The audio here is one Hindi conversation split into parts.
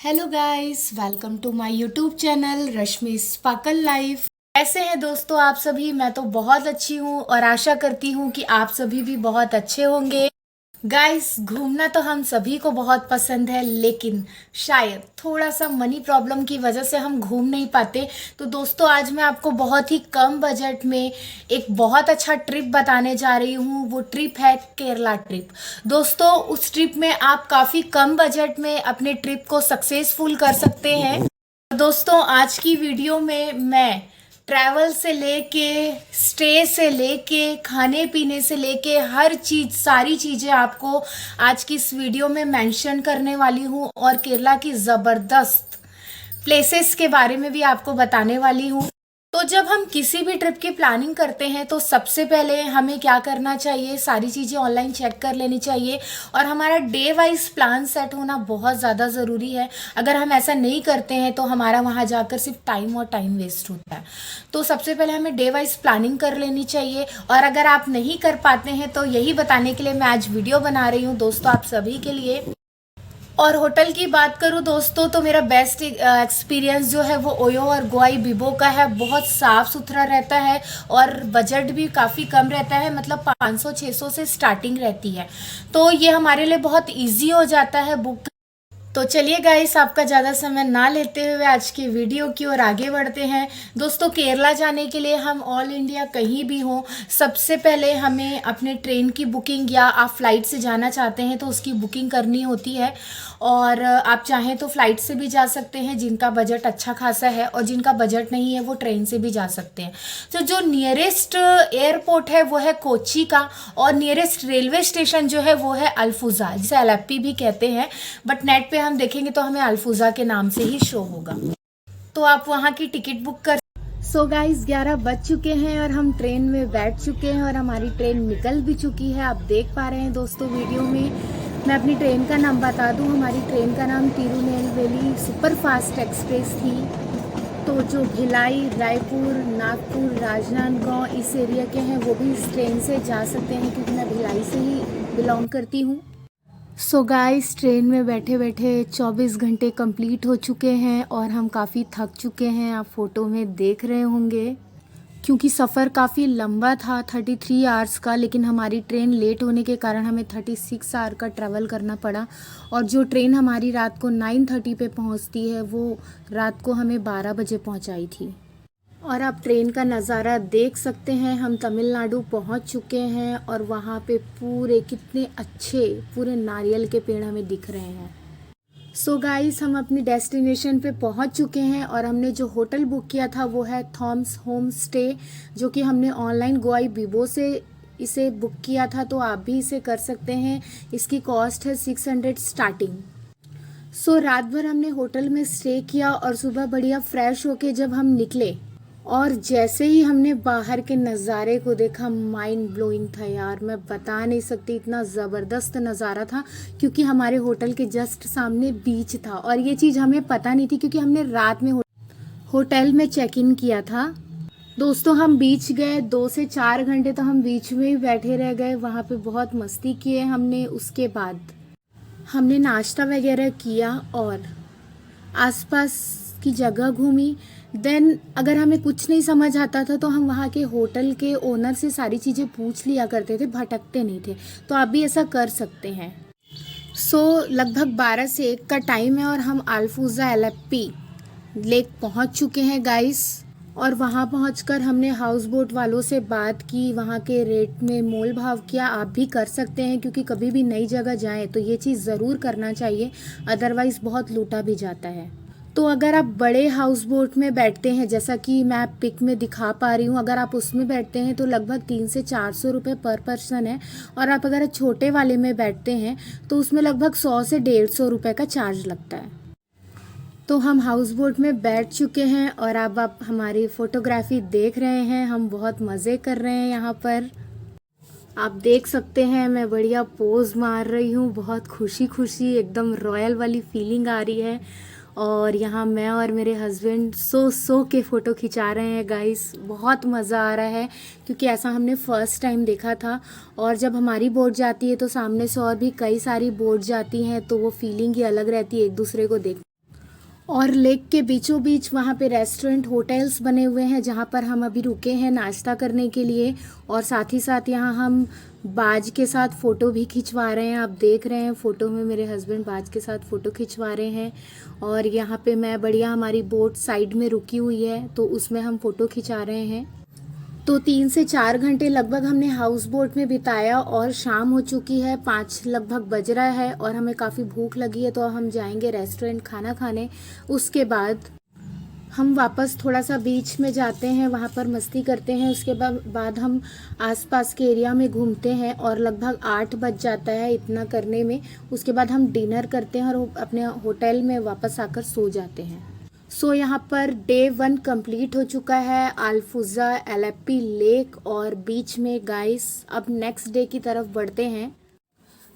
Hello guys, welcome to my YouTube channel Rashmi sparkle life. कैसे हैं दोस्तों आप सभी? मैं तो बहुत अच्छी हूँ और आशा करती हूँ कि आप सभी भी बहुत अच्छे होंगे। गाइस, घूमना तो हम सभी को बहुत पसंद है, लेकिन शायद थोड़ा सा मनी प्रॉब्लम की वजह से हम घूम नहीं पाते। तो दोस्तों, आज मैं आपको बहुत ही कम बजट में एक बहुत अच्छा ट्रिप बताने जा रही हूँ। वो ट्रिप है केरला ट्रिप। दोस्तों, उस ट्रिप में आप काफ़ी कम बजट में अपने ट्रिप को सक्सेसफुल कर सकते हैं। दोस्तों, आज की वीडियो में मैं ट्रैवल से लेके, स्टे से लेके, खाने पीने से लेके हर चीज़, सारी चीज़ें आपको आज की इस वीडियो में मेंशन करने वाली हूँ और केरला की ज़बरदस्त प्लेसेस के बारे में भी आपको बताने वाली हूँ। तो जब हम किसी भी ट्रिप की प्लानिंग करते हैं तो सबसे पहले हमें क्या करना चाहिए, सारी चीज़ें ऑनलाइन चेक कर लेनी चाहिए और हमारा डे वाइज प्लान सेट होना बहुत ज़्यादा ज़रूरी है। अगर हम ऐसा नहीं करते हैं तो हमारा वहाँ जाकर सिर्फ टाइम और टाइम वेस्ट होता है। तो सबसे पहले हमें डे वाइज प्लानिंग कर लेनी चाहिए और अगर आप नहीं कर पाते हैं तो यही बताने के लिए मैं आज वीडियो बना रही हूँ दोस्तों, आप सभी के लिए। और होटल की बात करूँ दोस्तों, तो मेरा बेस्ट एक्सपीरियंस जो है वो ओयो और गोआई बिबो का है। बहुत साफ़ सुथरा रहता है और बजट भी काफ़ी कम रहता है, मतलब 500-600 से स्टार्टिंग रहती है। तो ये हमारे लिए बहुत इजी हो जाता है बुक। तो चलिए गाइस, आपका ज़्यादा समय ना लेते हुए आज की वीडियो की ओर आगे बढ़ते हैं। दोस्तों, केरला जाने के लिए हम ऑल इंडिया कहीं भी हों, सबसे पहले हमें अपने ट्रेन की बुकिंग, या आप फ्लाइट से जाना चाहते हैं तो उसकी बुकिंग करनी होती है। और आप चाहें तो फ्लाइट से भी जा सकते हैं जिनका बजट अच्छा खासा है, और जिनका बजट नहीं है वो ट्रेन से भी जा सकते हैं। तो जो नियरेस्ट एयरपोर्ट है वो है कोच्चि का, और नियरेस्ट रेलवे स्टेशन जो है वो है अल्फुजा, जिसे अलेप्पी भी कहते हैं, बट नेट पे हम देखेंगे तो हमें अल्फुजा के नाम से ही शो होगा। तो आप वहाँ की टिकट बुक कर। सो गाइस, 11 बज चुके हैं और हम ट्रेन में बैठ चुके हैं और हमारी ट्रेन निकल भी चुकी है। आप देख पा रहे हैं दोस्तों वीडियो में। मैं अपनी ट्रेन का नाम बता दूं, हमारी ट्रेन का नाम तिरुनेलवेली सुपर फास्ट एक्सप्रेस थी। तो जो भिलाई, रायपुर, नागपुर, राजनांदगांव इस एरिया के हैं वो भी इस ट्रेन से जा सकते हैं, क्योंकि मैं भिलाई से ही बिलोंग करती हूँ। सो गाइस, ट्रेन में बैठे बैठे 24 घंटे कंप्लीट हो चुके हैं और हम काफ़ी थक चुके हैं, आप फोटो में देख रहे होंगे। क्योंकि सफ़र काफ़ी लंबा था, 33 आवर्स का, लेकिन हमारी ट्रेन लेट होने के कारण हमें 36 आवर का ट्रैवल करना पड़ा। और जो ट्रेन हमारी रात को 9:30 पे पहुंचती है वो रात को हमें 12 बजे पहुंचाई थी। और आप ट्रेन का नज़ारा देख सकते हैं, हम तमिलनाडु पहुंच चुके हैं और वहाँ पे पूरे कितने अच्छे पूरे नारियल के पेड़ हमें दिख रहे हैं। सो गाइस, हम अपनी डेस्टिनेशन पे पहुंच चुके हैं और हमने जो होटल बुक किया था वो है थॉम्स होम स्टे, जो कि हमने ऑनलाइन गोआई बिबो से इसे बुक किया था। तो आप भी इसे कर सकते हैं। इसकी कॉस्ट है 600 स्टार्टिंग। सो रात भर हमने होटल में स्टे किया और सुबह बढ़िया फ्रेश होके जब हम निकले, और जैसे ही हमने बाहर के नज़ारे को देखा, माइंड ब्लोइंग था यार, मैं बता नहीं सकती, इतना ज़बरदस्त नज़ारा था। क्योंकि हमारे होटल के जस्ट सामने बीच था और ये चीज़ हमें पता नहीं थी, क्योंकि हमने रात में होटल में चेक इन किया था। दोस्तों, हम बीच गए, 2 से 4 घंटे तो हम बीच में ही बैठे रह गए। वहाँ पे बहुत मस्ती किए हमने। उसके बाद हमने नाश्ता वगैरह किया और आसपास की जगह घूमी। देन अगर हमें कुछ नहीं समझ आता था तो हम वहाँ के होटल के ओनर से सारी चीज़ें पूछ लिया करते थे, भटकते नहीं थे। तो आप भी ऐसा कर सकते हैं। सो लगभग 12 से 1 का टाइम है और हम अल्फुजा एलेप्पी लेक पहुँच चुके हैं गाइस। और वहाँ पहुँचकर हमने हाउस बोट वालों से बात की, वहाँ के रेट में मोल भाव किया। आप भी कर सकते हैं, क्योंकि कभी भी नई जगह जाएं तो ये चीज़ ज़रूर करना चाहिए, अदरवाइज़ बहुत लूटा भी जाता है। तो अगर आप बड़े हाउस बोट में बैठते हैं, जैसा कि मैं पिक में दिखा पा रही हूँ, अगर आप उसमें बैठते हैं तो लगभग 300 से 400 रुपये पर पर्सन है। और आप अगर छोटे वाले में बैठते हैं तो उसमें लगभग 100 से 150 रुपये का चार्ज लगता है। तो हम हाउस बोट में बैठ चुके हैं और अब आप हमारी फ़ोटोग्राफी देख रहे हैं। हम बहुत मज़े कर रहे हैं यहाँ पर। आप देख सकते हैं मैं बढ़िया पोज मार रही हूँ, बहुत खुशी खुशी, एकदम रॉयल वाली फीलिंग आ रही है। और यहाँ मैं और मेरे हस्बैंड सो के फ़ोटो खिंचा रहे हैं गाइस। बहुत मज़ा आ रहा है, क्योंकि ऐसा हमने फ़र्स्ट टाइम देखा था। और जब हमारी बोट जाती है तो सामने से और भी कई सारी बोट जाती हैं, तो वो फीलिंग ही अलग रहती है एक दूसरे को देख। और लेक के बीचों बीच वहाँ पे रेस्टोरेंट होटल्स बने हुए हैं जहाँ पर हम अभी रुके हैं नाश्ता करने के लिए। और साथ ही साथ यहाँ हम बाज के साथ फ़ोटो भी खिंचवा रहे हैं। आप देख रहे हैं फ़ोटो में मेरे हस्बैंड बाज के साथ फ़ोटो खिंचवा रहे हैं। और यहाँ पे मैं बढ़िया, हमारी बोट साइड में रुकी हुई है तो उसमें हम फ़ोटो खिंचा रहे हैं। तो 3 से 4 घंटे लगभग हमने हाउस बोट में बिताया और शाम हो चुकी है, 5 लगभग बज रहा है और हमें काफ़ी भूख लगी है तो हम जाएंगे रेस्टोरेंट खाना खाने। उसके बाद हम वापस थोड़ा सा बीच में जाते हैं, वहाँ पर मस्ती करते हैं। उसके बाद हम आसपास के एरिया में घूमते हैं और लगभग 8 बज जाता है इतना करने में। उसके बाद हम डिनर करते हैं और अपने होटल में वापस आकर सो जाते हैं। सो यहाँ पर डे 1 कंप्लीट हो चुका है, अल्फुज़ा, एलेप्पी लेक और बीच में गाइस। अब नेक्स्ट डे की तरफ बढ़ते हैं।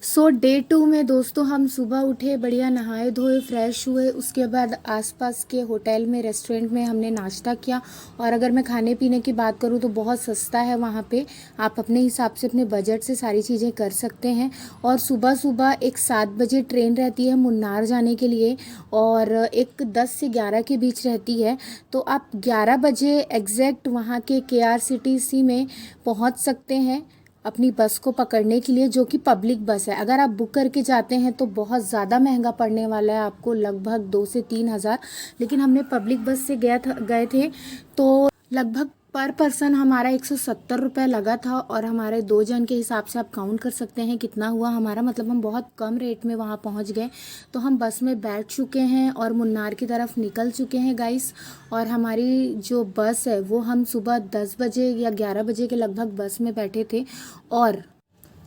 सो डे 2 में दोस्तों हम सुबह उठे, बढ़िया नहाए धोए फ्रेश हुए। उसके बाद आसपास के होटल में, रेस्टोरेंट में हमने नाश्ता किया। और अगर मैं खाने पीने की बात करूँ तो बहुत सस्ता है वहाँ पे, आप अपने हिसाब से अपने बजट से सारी चीज़ें कर सकते हैं। और सुबह सुबह एक 7 बजे ट्रेन रहती है मुन्नार जाने के लिए और एक 10 से 11 के बीच रहती है। तो आप 11 बजे एग्जैक्ट वहाँ के KRCTC में पहुँच सकते हैं अपनी बस को पकड़ने के लिए, जो कि पब्लिक बस है। अगर आप बुक करके जाते हैं तो बहुत ज़्यादा महंगा पड़ने वाला है आपको, लगभग 2 से 3 हज़ार। लेकिन हमने पब्लिक बस से गए थे तो लगभग पर पर्सन हमारा 170 रुपये लगा था। और हमारे 2 जन के हिसाब से आप काउंट कर सकते हैं कितना हुआ हमारा, मतलब हम बहुत कम रेट में वहाँ पहुँच गए। तो हम बस में बैठ चुके हैं और मुन्नार की तरफ निकल चुके हैं गाइस। और हमारी जो बस है वो, हम सुबह 10 बजे या 11 बजे के लगभग बस में बैठे थे और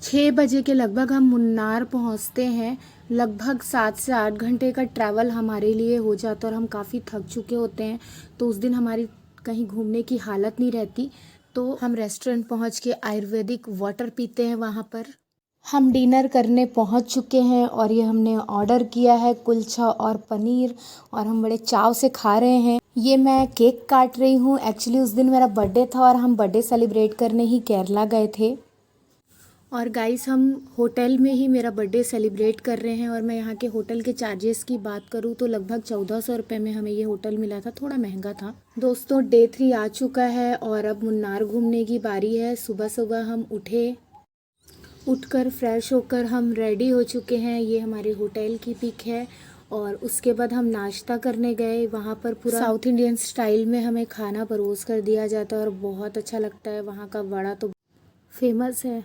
6 बजे के लगभग हम मुन्नार पहुंचते हैं। लगभग 7 से 8 घंटे का ट्रैवल हमारे लिए हो जाता है और हम काफ़ी थक चुके होते हैं। तो उस दिन हमारी कहीं घूमने की हालत नहीं रहती। तो हम रेस्टोरेंट पहुंच के आयुर्वेदिक वाटर पीते हैं वहाँ पर। हम डिनर करने पहुंच चुके हैं और ये हमने ऑर्डर किया है कुलचा और पनीर और हम बड़े चाव से खा रहे हैं। ये मैं केक काट रही हूँ, एक्चुअली उस दिन मेरा बर्थडे था और हम बर्थडे सेलिब्रेट करने ही केरला गए थे। और गाइस हम होटल में ही मेरा बर्थडे सेलिब्रेट कर रहे हैं। और मैं यहाँ के होटल के चार्जेस की बात करूँ तो लगभग 1400 रुपये में हमें ये होटल मिला था, थोड़ा महंगा था। दोस्तों डे 3 आ चुका है और अब मुन्नार घूमने की बारी है। सुबह सुबह हम उठकर फ्रेश होकर हम रेडी हो चुके हैं। ये हमारे होटल की पिक है। और उसके बाद हम नाश्ता करने गए। वहाँ पर पूरा साउथ इंडियन स्टाइल में हमें खाना परोस कर दिया जाता है और बहुत अच्छा लगता है। वहाँ का वड़ा तो फेमस है।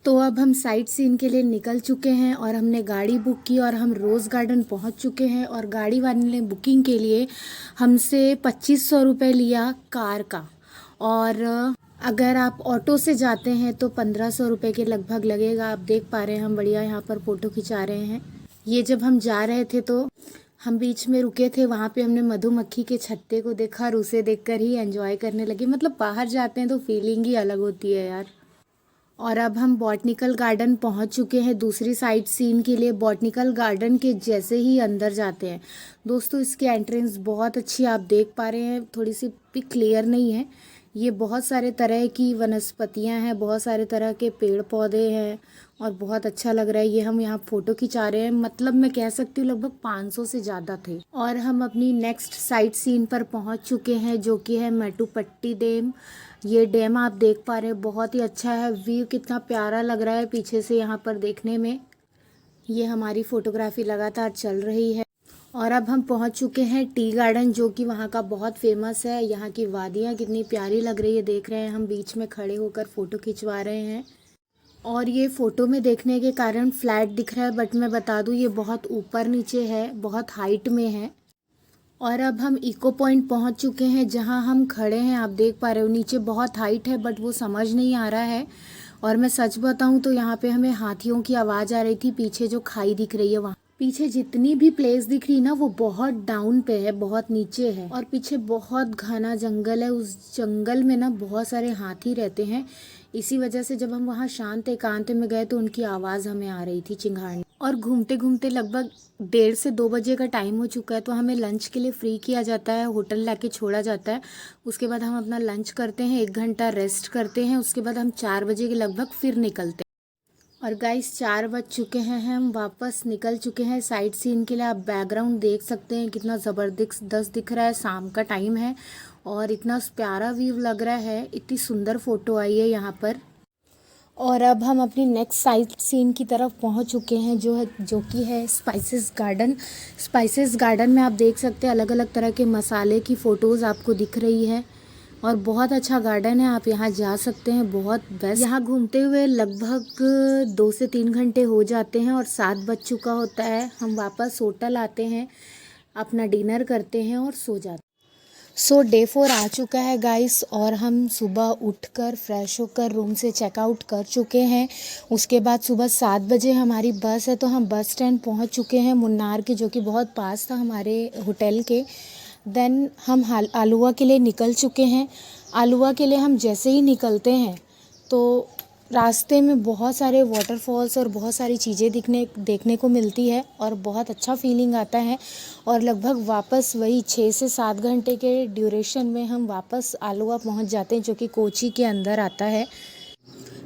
तो अब हम साइट सीन के लिए निकल चुके हैं और हमने गाड़ी बुक की और हम रोज़ गार्डन पहुंच चुके हैं। और गाड़ी वाले ने बुकिंग के लिए हमसे 2500 रुपये लिया कार का। और अगर आप ऑटो से जाते हैं तो 1500 रुपये के लगभग लगेगा। आप देख पा रहे हैं हम बढ़िया यहाँ पर फ़ोटो खिंचा रहे हैं। ये जब हम जा रहे थे तो हम बीच में रुके थे, वहाँ पे हमने मधुमक्खी के छत्ते को देखा और उसे देखकर ही एंजॉय करने लगे। मतलब बाहर जाते हैं तो फीलिंग ही अलग होती है यार। और अब हम बॉटनिकल गार्डन पहुंच चुके हैं दूसरी साइट सीन के लिए। बॉटनिकल गार्डन के जैसे ही अंदर जाते हैं दोस्तों, इसकी एंट्रेंस बहुत अच्छी है। आप देख पा रहे हैं, थोड़ी सी पिक क्लियर नहीं है। ये बहुत सारे तरह की वनस्पतियां हैं, बहुत सारे तरह के पेड़ पौधे हैं और बहुत अच्छा लग रहा है। ये हम यहाँ फ़ोटो खिंचा रहे हैं, मतलब मैं कह सकती हूँ लगभग 500 से ज़्यादा थे। और हम अपनी नेक्स्ट साइट सीन पर पहुँच चुके हैं जो कि है मेटुपट्टी डैम। ये डैम आप देख पा रहे हैं, बहुत ही अच्छा है। व्यू कितना प्यारा लग रहा है पीछे से यहाँ पर देखने में। ये हमारी फ़ोटोग्राफी लगातार चल रही है। और अब हम पहुँच चुके हैं टी गार्डन, जो कि वहाँ का बहुत फेमस है। यहाँ की वादियाँ कितनी प्यारी लग रही है, देख रहे हैं हम बीच में खड़े होकर फ़ोटो खिंचवा रहे हैं। और ये फ़ोटो में देखने के कारण फ्लैट दिख रहा है, बट मैं बता दूँ ये बहुत ऊपर नीचे है, बहुत हाइट में है। और अब हम इको पॉइंट पहुंच चुके हैं जहां हम खड़े हैं। आप देख पा रहे हो नीचे बहुत हाइट है बट वो समझ नहीं आ रहा है। और मैं सच बताऊं तो यहाँ पे हमें हाथियों की आवाज़ आ रही थी। पीछे जो खाई दिख रही है, वहाँ पीछे जितनी भी प्लेस दिख रही ना वो बहुत डाउन पे है, बहुत नीचे है। और पीछे बहुत घना जंगल है, उस जंगल में ना बहुत सारे हाथी रहते हैं। इसी वजह से जब हम वहाँ शांत एकांत में गए तो उनकी आवाज़ हमें आ रही थी चिंगाड़ने। और घूमते घूमते लगभग 1:30 से 2 बजे का टाइम हो चुका है। तो हमें लंच के लिए फ्री किया जाता है, होटल लाके छोड़ा जाता है। उसके बाद हम अपना लंच करते हैं, 1 घंटा रेस्ट करते हैं। उसके बाद हम 4 बजे के लगभग फिर निकलते हैं। और गाइस 4 बज चुके हैं, हम वापस निकल चुके हैं साइट सीन के लिए। आप बैकग्राउंड देख सकते हैं कितना ज़बरदस्त दिख रहा है। शाम का टाइम है और इतना प्यारा व्यू लग रहा है, इतनी सुंदर फ़ोटो आई है यहाँ पर। और अब हम अपनी नेक्स्ट साइट सीन की तरफ पहुँच चुके हैं, जो कि है स्पाइसेस गार्डन। स्पाइसेस गार्डन में आप देख सकते हैं अलग अलग तरह के मसाले की फ़ोटोज़ आपको दिख रही है और बहुत अच्छा गार्डन है। आप यहाँ जा सकते हैं, बहुत बेस्ट। यहाँ घूमते हुए लगभग 2 से 3 घंटे हो जाते हैं और 7 बज चुका होता है। हम वापस होटल आते हैं, अपना डिनर करते हैं और सो जाते हैं। सो डे 4 आ चुका है गाइस और हम सुबह उठकर फ्रेश होकर रूम से चेकआउट कर चुके हैं। उसके बाद सुबह 7 बजे हमारी बस है, तो हम बस स्टैंड पहुंच चुके हैं मुन्नार के, जो कि बहुत पास था हमारे होटल के। देन हम आलुआ के लिए निकल चुके हैं। आलुआ के लिए हम जैसे ही निकलते हैं तो रास्ते में बहुत सारे वाटरफॉल्स और बहुत सारी चीज़ें देखने को मिलती है और बहुत अच्छा फीलिंग आता है। और लगभग वापस वही 6 से 7 घंटे के ड्यूरेशन में हम वापस आलुआ पहुंच जाते हैं, जो कि कोची के अंदर आता है।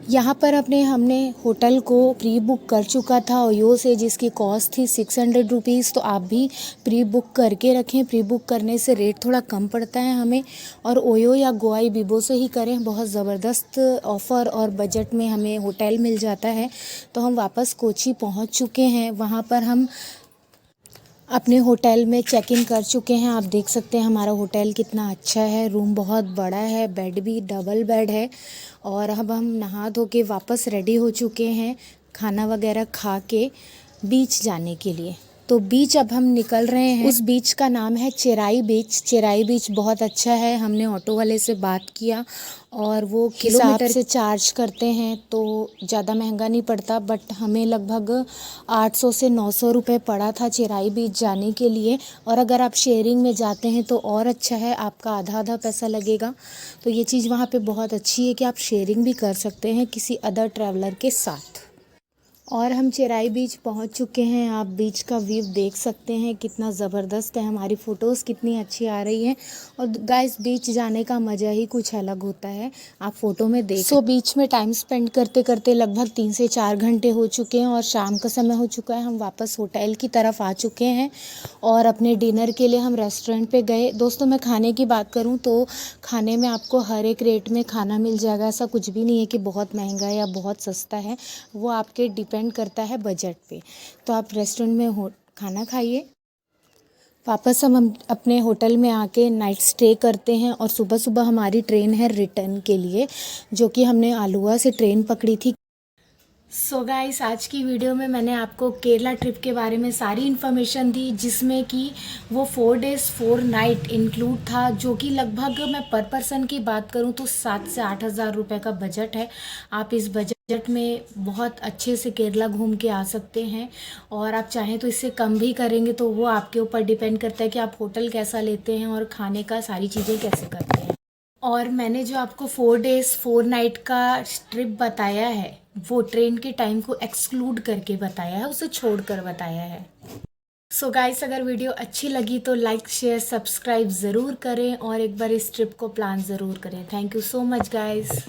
यहाँ पर हमने होटल को प्री बुक कर चुका था ओयो से, जिसकी कॉस्ट थी 600 रुपीज़। तो आप भी प्री बुक करके रखें, प्री बुक करने से रेट थोड़ा कम पड़ता है हमें। और ओयो या गोआई बिबो से ही करें, बहुत ज़बरदस्त ऑफ़र और बजट में हमें होटल मिल जाता है। तो हम वापस कोची पहुँच चुके हैं। वहाँ पर हम अपने होटल में चेक इन कर चुके हैं। आप देख सकते हैं हमारा होटल कितना अच्छा है, रूम बहुत बड़ा है, बेड भी डबल बेड है। और अब हम नहा धो के वापस रेडी हो चुके हैं, खाना वगैरह खा के बीच जाने के लिए। तो बीच अब हम निकल रहे हैं। उस बीच का नाम है चिराई बीच। चिराई बीच बहुत अच्छा है। हमने ऑटो वाले से बात किया और वो किलोमीटर से चार्ज करते हैं, तो ज़्यादा महंगा नहीं पड़ता। बट हमें लगभग 800 से 900 रुपये पड़ा था चिराई बीच जाने के लिए। और अगर आप शेयरिंग में जाते हैं तो और अच्छा है, आपका आधा आधा पैसा लगेगा। तो ये चीज़ वहाँ पे बहुत अच्छी है कि आप शेयरिंग भी कर सकते हैं किसी अदर ट्रैवलर के साथ। और हम चिराई बीच पहुंच चुके हैं। आप बीच का व्यू देख सकते हैं कितना ज़बरदस्त है, हमारी फ़ोटोज़ कितनी अच्छी आ रही हैं। और गाइस बीच जाने का मज़ा ही कुछ अलग होता है, आप फ़ोटो में देख। सो बीच में टाइम स्पेंड करते करते लगभग 3 से 4 घंटे हो चुके हैं और शाम का समय हो चुका है। हम वापस होटल की तरफ आ चुके हैं और अपने डिनर के लिए हम रेस्टोरेंट पे गए। दोस्तों मैं खाने की बात करूँ तो खाने में आपको हर एक रेट में खाना मिल जाएगा। ऐसा कुछ भी नहीं है कि बहुत महंगा है या बहुत सस्ता है, वो आपके डिपेंड करता है बजट पे। तो आप रेस्टोरेंट में खाना खाइए। वापस हम अपने होटल में आके नाइट स्टे करते हैं और सुबह सुबह हमारी ट्रेन है रिटर्न के लिए, जो कि हमने आलुआ से ट्रेन पकड़ी थी। सो गाइस आज की वीडियो में मैंने आपको केरला ट्रिप के बारे में सारी इन्फॉर्मेशन दी, जिसमें कि वो 4 डेज़ 4 नाइट इंक्लूड था, जो कि लगभग मैं पर पर्सन की बात करूं तो 7 से 8 हज़ार रुपये का बजट है। आप इस बजट में बहुत अच्छे से केरला घूम के आ सकते हैं। और आप चाहें तो इससे कम भी करेंगे, तो वो आपके ऊपर डिपेंड करता है कि आप होटल कैसा लेते हैं और खाने का सारी चीज़ें कैसे करते हैं। और मैंने जो आपको 4 डेज़ 4 नाइट का ट्रिप बताया है, वो ट्रेन के टाइम को एक्सक्लूड करके बताया है, उसे छोड़कर बताया है। सो गाइस अगर वीडियो अच्छी लगी तो लाइक शेयर सब्सक्राइब ज़रूर करें और एक बार इस ट्रिप को प्लान ज़रूर करें। Thank you so much guys.